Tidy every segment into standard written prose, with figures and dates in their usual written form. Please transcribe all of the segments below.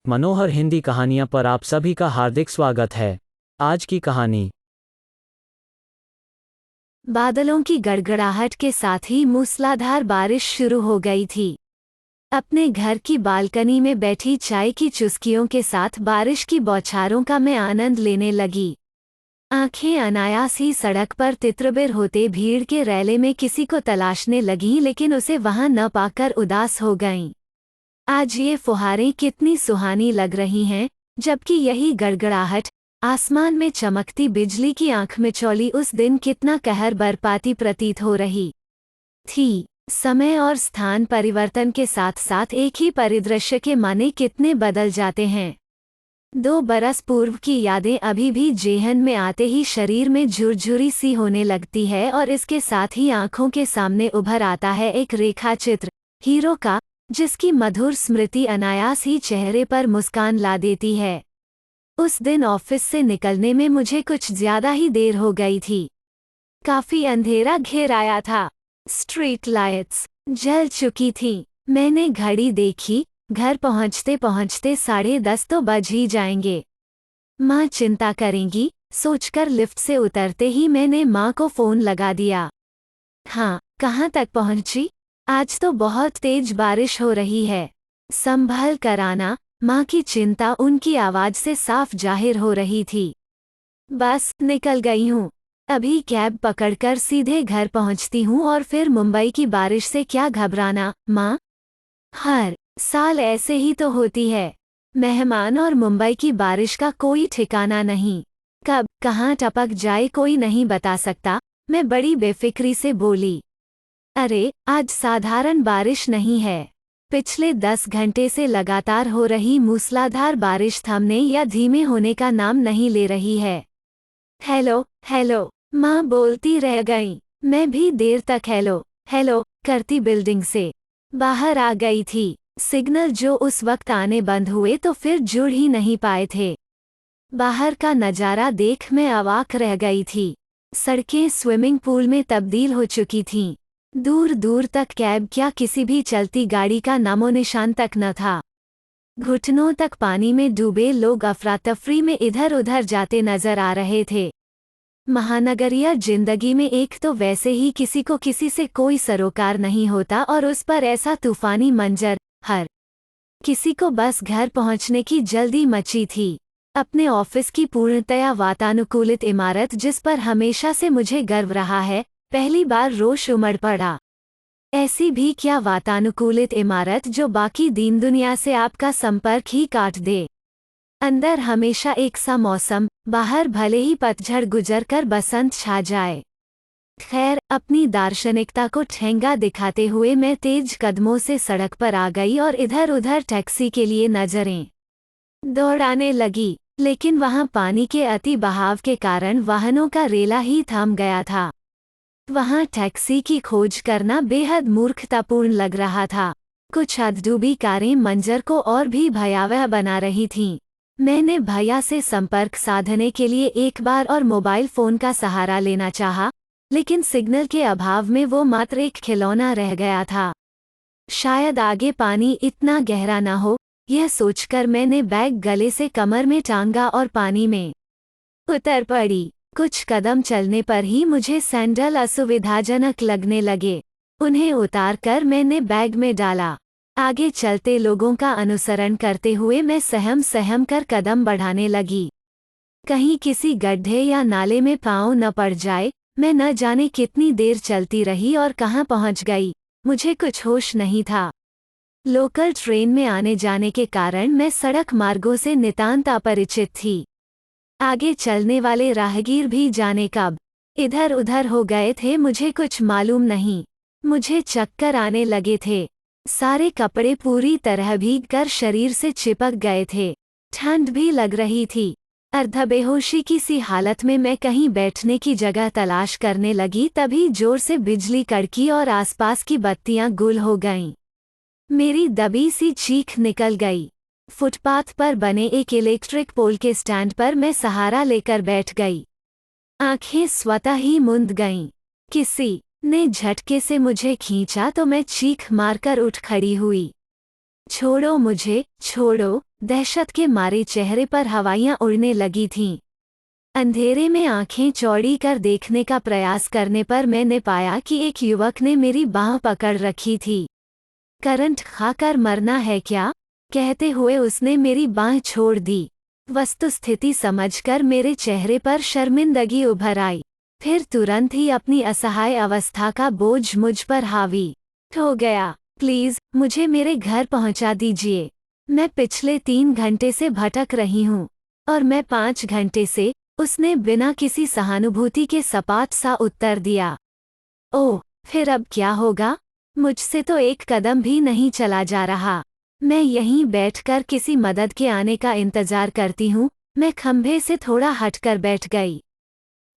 मनोहर हिंदी कहानियाँ पर आप सभी का हार्दिक स्वागत है। आज की कहानी। बादलों की गड़गड़ाहट के साथ ही मूसलाधार बारिश शुरू हो गई थी। अपने घर की बालकनी में बैठी चाय की चुस्कियों के साथ बारिश की बौछारों का मैं आनंद लेने लगी। आंखें अनायास ही सड़क पर तितरबिर होते भीड़ के रैले में किसी को तलाशने लगीं, लेकिन उसे वहां न पाकर उदास हो गईं। आज ये फुहारें कितनी सुहानी लग रही हैं, जबकि यही गड़गड़ाहट आसमान में चमकती बिजली की आंख में चौली उस दिन कितना कहर बरपाती प्रतीत हो रही थी। समय और स्थान परिवर्तन के साथ साथ एक ही परिदृश्य के माने कितने बदल जाते हैं। 2 बरस पूर्व की यादें अभी भी जेहन में आते ही शरीर में झुरझुरी सी होने लगती है और इसके साथ ही आंखों के सामने उभर आता है एक रेखा चित्र हीरो का, जिसकी मधुर स्मृति अनायास ही चेहरे पर मुस्कान ला देती है। उस दिन ऑफिस से निकलने में मुझे कुछ ज्यादा ही देर हो गई थी। काफी अंधेरा घेर आया था। स्ट्रीट लाइट्स जल चुकी थीं। मैंने घड़ी देखी, घर पहुंचते पहुंचते 10:30 तो बज ही जाएंगे। माँ चिंता करेंगी, सोचकर लिफ्ट से उतरते ही मैंने माँ को फोन लगा दिया। हाँ, कहाँ तक पहुंची? आज तो बहुत तेज बारिश हो रही है। संभल कर आना। माँ की चिंता उनकी आवाज से साफ जाहिर हो रही थी। बस निकल गई हूँ। अभी कैब पकड़कर सीधे घर पहुँचती हूँ और फिर मुंबई की बारिश से क्या घबराना, माँ। हर साल ऐसे ही तो होती है। मेहमान और मुंबई की बारिश का कोई ठिकाना नहीं। कब कहाँ टपक जाए कोई नहीं बता सकता, मैं बड़ी बेफिक्री से बोली। अरे, आज साधारण बारिश नहीं है। पिछले 10 घंटे से लगातार हो रही मूसलाधार बारिश थमने या धीमे होने का नाम नहीं ले रही है। हेलो हेलो, माँ बोलती रह गईं। मैं भी देर तक हेलो हेलो करती बिल्डिंग से बाहर आ गई थी। सिग्नल जो उस वक्त आने बंद हुए तो फिर जुड़ ही नहीं पाए थे। बाहर का नज़ारा देख मैं अवाक रह गई थी। सड़कें स्विमिंग पूल में तब्दील हो चुकी थीं। दूर दूर तक कैब क्या किसी भी चलती गाड़ी का नामोनिशान तक न था। घुटनों तक पानी में डूबे लोग अफरा-तफरी में इधर उधर जाते नजर आ रहे थे। महानगरीय जिंदगी में एक तो वैसे ही किसी को किसी से कोई सरोकार नहीं होता और उस पर ऐसा तूफानी मंजर। हर किसी को बस घर पहुंचने की जल्दी मची थी। अपने ऑफिस की पूर्णतया वातानुकूलित इमारत, जिस पर हमेशा से मुझे गर्व रहा है, पहली बार रोष उमड़ पड़ा। ऐसी भी क्या वातानुकूलित इमारत जो बाकी दीन दुनिया से आपका संपर्क ही काट दे। अंदर हमेशा एक सा मौसम, बाहर भले ही पतझड़ गुजर कर बसंत छा जाए। खैर, अपनी दार्शनिकता को ठेंगा दिखाते हुए मैं तेज कदमों से सड़क पर आ गई और इधर उधर टैक्सी के लिए नजरें दौड़ाने लगी, लेकिन वहां पानी के अति बहाव के कारण वाहनों का रेला ही थम गया था। वहां टैक्सी की खोज करना बेहद मूर्खतापूर्ण लग रहा था। कुछ अधडूबी कारें मंजर को और भी भयावह बना रही थीं। मैंने भैया से संपर्क साधने के लिए एक बार और मोबाइल फोन का सहारा लेना चाहा, लेकिन सिग्नल के अभाव में वो मात्र एक खिलौना रह गया था। शायद आगे पानी इतना गहरा न हो, यह सोचकर मैंने बैग गले से कमर में टांगा और पानी में उतर पड़ी। कुछ कदम चलने पर ही मुझे सैंडल असुविधाजनक लगने लगे। उन्हें उतारकर मैंने बैग में डाला। आगे चलते लोगों का अनुसरण करते हुए मैं सहम सहम कर कदम बढ़ाने लगी। कहीं किसी गड्ढे या नाले में पाँव न पड़ जाए। मैं न जाने कितनी देर चलती रही और कहाँ पहुँच गई, मुझे कुछ होश नहीं था। लोकल ट्रेन में आने जाने के कारण मैं सड़क मार्गों से नितांत अपरिचित थी। आगे चलने वाले राहगीर भी जाने कब इधर उधर हो गए थे मुझे कुछ मालूम नहीं। मुझे चक्कर आने लगे थे। सारे कपड़े पूरी तरह भीग कर शरीर से चिपक गए थे। ठंड भी लग रही थी। अर्धबेहोशी की सी हालत में मैं कहीं बैठने की जगह तलाश करने लगी, तभी जोर से बिजली कड़की और आसपास की बत्तियां गुल हो गईं। मेरी दबी सी चीख निकल गई। फुटपाथ पर बने एक इलेक्ट्रिक पोल के स्टैंड पर मैं सहारा लेकर बैठ गई। आंखें स्वतः ही मुंद गईं। किसी ने झटके से मुझे खींचा तो मैं चीख मारकर उठ खड़ी हुई। छोड़ो मुझे, छोड़ो, दहशत के मारे चेहरे पर हवाइयां उड़ने लगी थीं। अंधेरे में आंखें चौड़ी कर देखने का प्रयास करने पर मैंने पाया कि एक युवक ने मेरी बांह पकड़ रखी थी। करंट खाकर मरना है क्या? कहते हुए उसने मेरी बांह छोड़ दी। वस्तुस्थिति समझकर मेरे चेहरे पर शर्मिंदगी उभर आई। फिर तुरंत ही अपनी असहाय अवस्था का बोझ मुझ पर हावी हो गया। प्लीज मुझे मेरे घर पहुंचा दीजिए। मैं पिछले 3 घंटे से भटक रही हूँ और मैं 5 घंटे से, उसने बिना किसी सहानुभूति के सपाट सा उत्तर दिया। ओह, फिर अब क्या होगा? मुझसे तो एक कदम भी नहीं चला जा रहा। मैं यहीं बैठकर किसी मदद के आने का इंतजार करती हूँ। मैं खंभे से थोड़ा हटकर बैठ गई।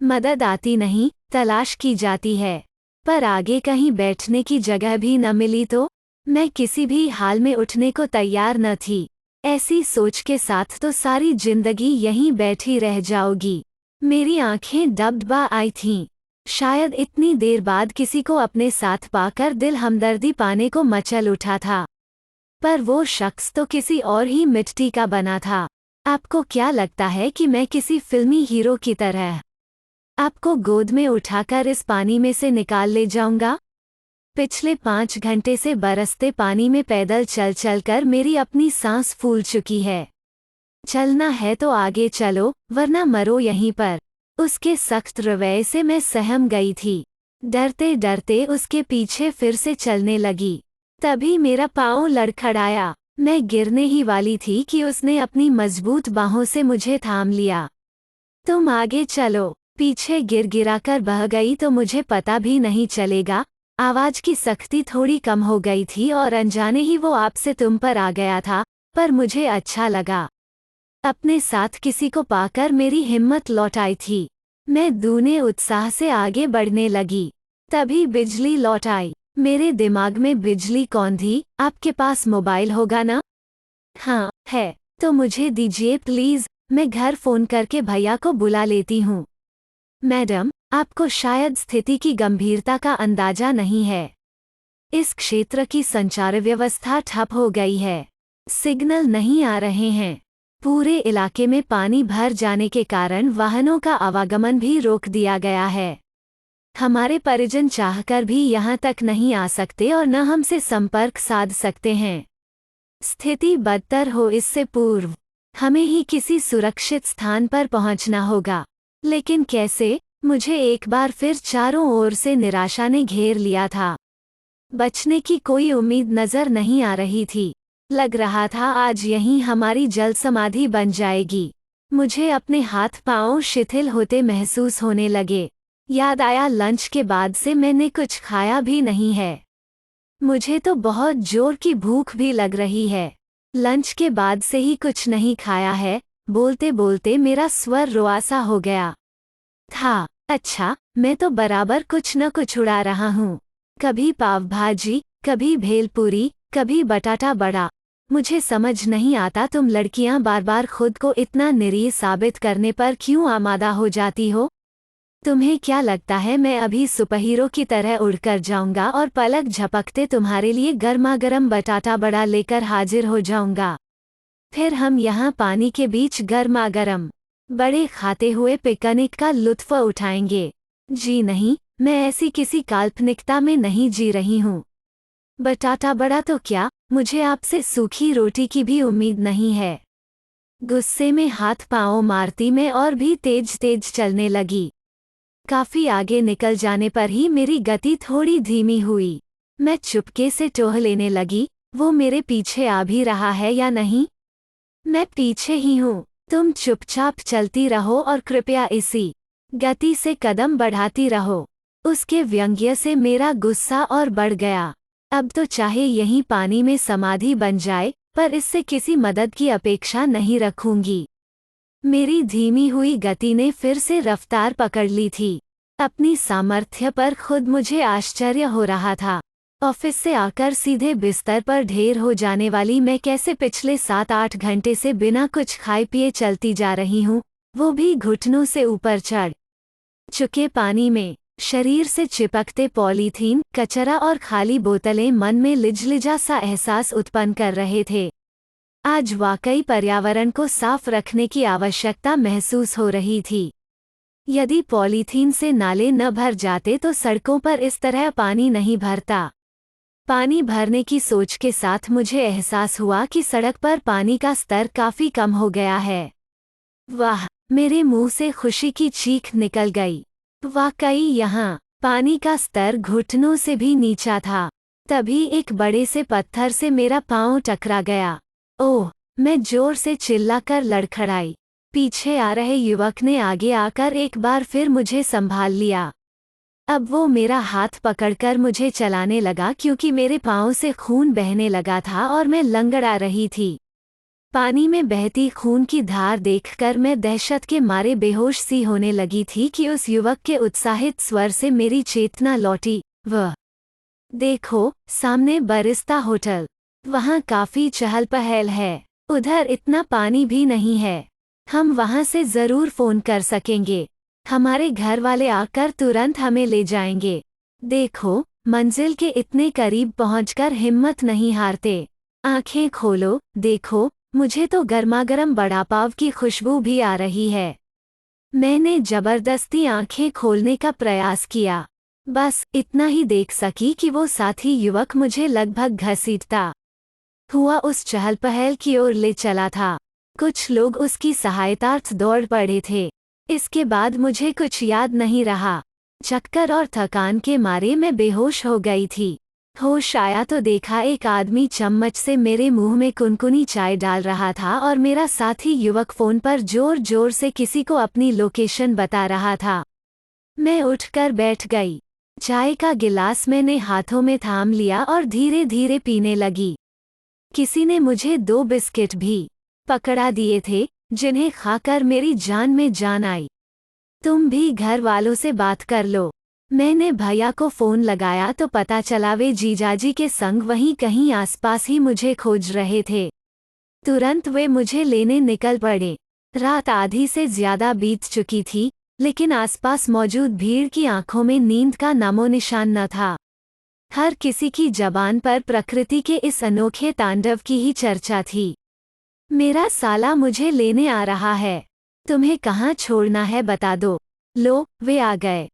मदद आती नहीं, तलाश की जाती है, पर आगे कहीं बैठने की जगह भी न मिली तो मैं किसी भी हाल में उठने को तैयार न थी। ऐसी सोच के साथ तो सारी जिंदगी यहीं बैठी रह जाओगी। मेरी आंखें डबडबा आई थीं। शायद इतनी देर बाद किसी को अपने साथ पाकर दिल हमदर्दी पाने को मचल उठा था, पर वो शख्स तो किसी और ही मिट्टी का बना था। आपको क्या लगता है कि मैं किसी फिल्मी हीरो की तरह आपको गोद में उठाकर इस पानी में से निकाल ले जाऊंगा? पिछले 5 घंटे से बरसते पानी में पैदल चल चल कर मेरी अपनी सांस फूल चुकी है। चलना है तो आगे चलो, वरना मरो यहीं पर। उसके सख्त रवैये से मैं सहम गई थी। डरते डरते उसके पीछे फिर से चलने लगी। तभी मेरा पाँव लड़खड़ाया। मैं गिरने ही वाली थी कि उसने अपनी मजबूत बाहों से मुझे थाम लिया। तुम आगे चलो। पीछे गिराकर बह गई तो मुझे पता भी नहीं चलेगा। आवाज की सख्ती थोड़ी कम हो गई थी और अनजाने ही वो आपसे तुम पर आ गया था, पर मुझे अच्छा लगा। अपने साथ किसी को पाकर मेरी हिम्मत लौट आई थी। मैं दूने उत्साह से आगे बढ़ने लगी। तभी बिजली लौट आई। मेरे दिमाग में बिजली कौन थी? आपके पास मोबाइल होगा ना? हाँ, है। तो मुझे दीजिए प्लीज, मैं घर फोन करके भैया को बुला लेती हूँ। मैडम, आपको शायद स्थिति की गंभीरता का अंदाजा नहीं है। इस क्षेत्र की संचार व्यवस्था ठप हो गई है। सिग्नल नहीं आ रहे हैं। पूरे इलाके में पानी भर जाने के कारण वाहनों का आवागमन भी रोक दिया गया है। हमारे परिजन चाहकर भी यहाँ तक नहीं आ सकते और न हमसे संपर्क साध सकते हैं। स्थिति बदतर हो इससे पूर्व हमें ही किसी सुरक्षित स्थान पर पहुँचना होगा। लेकिन कैसे? मुझे एक बार फिर चारों ओर से निराशा ने घेर लिया था। बचने की कोई उम्मीद नजर नहीं आ रही थी। लग रहा था आज यहीं हमारी जल समाधि बन जाएगी। मुझे अपने हाथ पांव शिथिल होते महसूस होने लगे। याद आया लंच के बाद से मैंने कुछ खाया भी नहीं है। मुझे तो बहुत जोर की भूख भी लग रही है। लंच के बाद से ही कुछ नहीं खाया है। बोलते बोलते मेरा स्वर रुआसा हो गया था। अच्छा, मैं तो बराबर कुछ न कुछ उड़ा रहा हूँ। कभी पाव भाजी, कभी भेलपूरी, कभी बटाटा बड़ा। मुझे समझ नहीं आता तुम लड़कियां बार बार खुद को इतना निरीह साबित करने पर क्यों आमादा हो जाती हो? तुम्हें क्या लगता है मैं अभी सुपरहीरो की तरह उड़कर जाऊंगा और पलक झपकते तुम्हारे लिए गर्मा-गर्म बटाटा बड़ा लेकर हाजिर हो जाऊंगा? फिर हम यहाँ पानी के बीच गर्मा-गर्म बड़े खाते हुए पिकनिक का लुत्फ उठाएंगे। जी नहीं, मैं ऐसी किसी काल्पनिकता में नहीं जी रही हूँ। बटाटा बड़ा तो क्या, मुझे आपसे सूखी रोटी की भी उम्मीद नहीं है। गुस्से में हाथ पांव मारती मैं और भी तेज तेज चलने लगी। काफी आगे निकल जाने पर ही मेरी गति थोड़ी धीमी हुई। मैं चुपके से टोह लेने लगी, वो मेरे पीछे आ भी रहा है या नहीं? मैं पीछे ही हूँ। तुम चुपचाप चलती रहो और कृपया इसी गति से कदम बढ़ाती रहो। उसके व्यंग्य से मेरा गुस्सा और बढ़ गया। अब तो चाहे यहीं पानी में समाधि बन जाए, पर इससे किसी मदद की अपेक्षा नहीं रखूंगी। मेरी धीमी हुई गति ने फिर से रफ्तार पकड़ ली थी। अपनी सामर्थ्य पर खुद मुझे आश्चर्य हो रहा था। ऑफिस से आकर सीधे बिस्तर पर ढेर हो जाने वाली मैं कैसे पिछले 7-8 घंटे से बिना कुछ खाए पिए चलती जा रही हूँ, वो भी घुटनों से ऊपर चढ़ चुके पानी में। शरीर से चिपकते पॉलीथीन, कचरा और खाली बोतलें मन में लिजलिजा सा एहसास उत्पन्न कर रहे थे। आज वाकई पर्यावरण को साफ रखने की आवश्यकता महसूस हो रही थी। यदि पॉलीथीन से नाले न भर जाते तो सड़कों पर इस तरह पानी नहीं भरता। पानी भरने की सोच के साथ मुझे एहसास हुआ कि सड़क पर पानी का स्तर काफी कम हो गया है। वाह, मेरे मुंह से खुशी की चीख निकल गई। वाकई यहाँ पानी का स्तर घुटनों से भी नीचा था। तभी एक बड़े से पत्थर से मेरा पांव टकरा गया। ओह! मैं जोर से चिल्लाकर लड़खड़ाई। पीछे आ रहे युवक ने आगे आकर एक बार फिर मुझे संभाल लिया। अब वो मेरा हाथ पकड़कर मुझे चलाने लगा क्योंकि मेरे पांव से खून बहने लगा था और मैं लंगड़ा रही थी। पानी में बहती खून की धार देखकर मैं दहशत के मारे बेहोश सी होने लगी थी कि उस युवक के उत्साहित स्वर से मेरी चेतना लौटी। वह देखो, सामने बरिस्ता होटल। वहाँ काफी चहल पहल है। उधर इतना पानी भी नहीं है। हम वहाँ से जरूर फोन कर सकेंगे। हमारे घर वाले आकर तुरंत हमें ले जाएंगे। देखो, मंजिल के इतने करीब पहुंचकर हिम्मत नहीं हारते। आंखें खोलो, देखो, मुझे तो गर्मागर्म वड़ा पाव की खुशबू भी आ रही है। मैंने जबरदस्ती आंखें खोलने का प्रयास किया। बस इतना ही देख सकी कि वो साथी युवक मुझे लगभग घसीटता हुआ उस चहल पहल की ओर ले चला था। कुछ लोग उसकी सहायतार्थ दौड़ पड़े थे। इसके बाद मुझे कुछ याद नहीं रहा। चक्कर और थकान के मारे मैं बेहोश हो गई थी। होश आया तो देखा एक आदमी चम्मच से मेरे मुंह में कुनकुनी चाय डाल रहा था और मेरा साथी युवक फोन पर जोर जोर से किसी को अपनी लोकेशन बता रहा था। मैं उठकर बैठ गई। चाय का गिलास मैंने हाथों में थाम लिया और धीरे धीरे पीने लगी। किसी ने मुझे 2 बिस्किट भी पकड़ा दिए थे, जिन्हें खाकर मेरी जान में जान आई। तुम भी घर वालों से बात कर लो। मैंने भैया को फोन लगाया तो पता चला वे जीजाजी के संग वहीं कहीं आसपास ही मुझे खोज रहे थे। तुरंत वे मुझे लेने निकल पड़े। रात आधी से ज्यादा बीत चुकी थी, लेकिन आसपास मौजूद भीड़ की आंखों में नींद का नामो निशान न था। हर किसी की जबान पर प्रकृति के इस अनोखे तांडव की ही चर्चा थी। मेरा साला मुझे लेने आ रहा है। तुम्हें कहाँ छोड़ना है बता दो। लो, वे आ गए।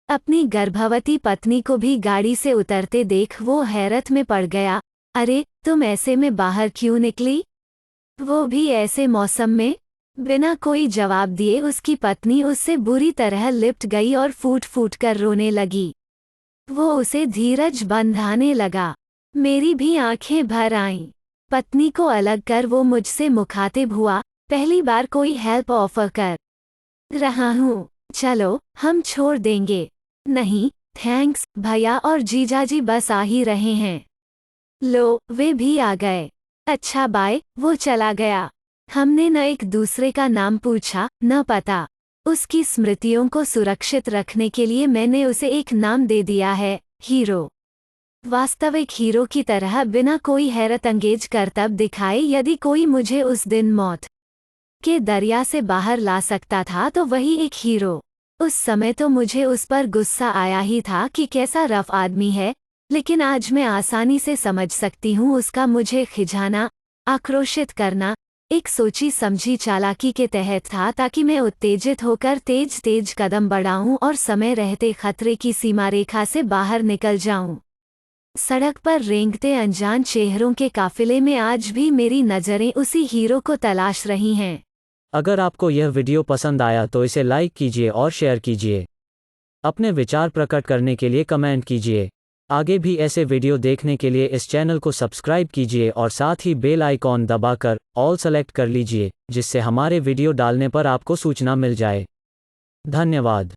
अपनी गर्भवती पत्नी को भी गाड़ी से उतरते देख वो हैरत में पड़ गया। अरे, तुम ऐसे में बाहर क्यों निकली? वो भी ऐसे मौसम में? बिना कोई जवाब दिए उसकी पत्नी उससे बुरी तरह लिपट गई और फूट फूट कर रोने लगी। वो उसे धीरज बंधाने लगा। मेरी भी आंखें भर आईं। पत्नी को अलग कर वो मुझसे मुखातिब हुआ। पहली बार कोई हेल्प ऑफर कर रहा हूँ। चलो, हम छोड़ देंगे। नहीं, थैंक्स, भैया और जीजाजी बस आ ही रहे हैं। लो, वे भी आ गए। अच्छा बाय। वो चला गया। हमने न एक दूसरे का नाम पूछा, न पता। उसकी स्मृतियों को सुरक्षित रखने के लिए मैंने उसे एक नाम दे दिया है, हीरो। वास्तविक हीरो की तरह बिना कोई हैरत अंगेज करतब दिखाए यदि कोई मुझे उस दिन मौत के दरिया से बाहर ला सकता था तो वही एक हीरो। उस समय तो मुझे उस पर गुस्सा आया ही था कि कैसा रफ आदमी है, लेकिन आज मैं आसानी से समझ सकती हूँ उसका मुझे खिजाना, आक्रोशित करना एक सोची समझी चालाकी के तहत था ताकि मैं उत्तेजित होकर तेज तेज कदम बढ़ाऊं और समय रहते खतरे की सीमा रेखा से बाहर निकल जाऊं। सड़क पर रेंगते अनजान चेहरों के काफिले में आज भी मेरी नज़रें उसी हीरो को तलाश रही हैं। अगर आपको यह वीडियो पसंद आया तो इसे लाइक कीजिए और शेयर कीजिए। अपने विचार प्रकट करने के लिए कमेंट कीजिए। आगे भी ऐसे वीडियो देखने के लिए इस चैनल को सब्सक्राइब कीजिए और साथ ही बेल आइकॉन दबाकर ऑल सेलेक्ट कर लीजिए, जिससे हमारे वीडियो डालने पर आपको सूचना मिल जाए। धन्यवाद।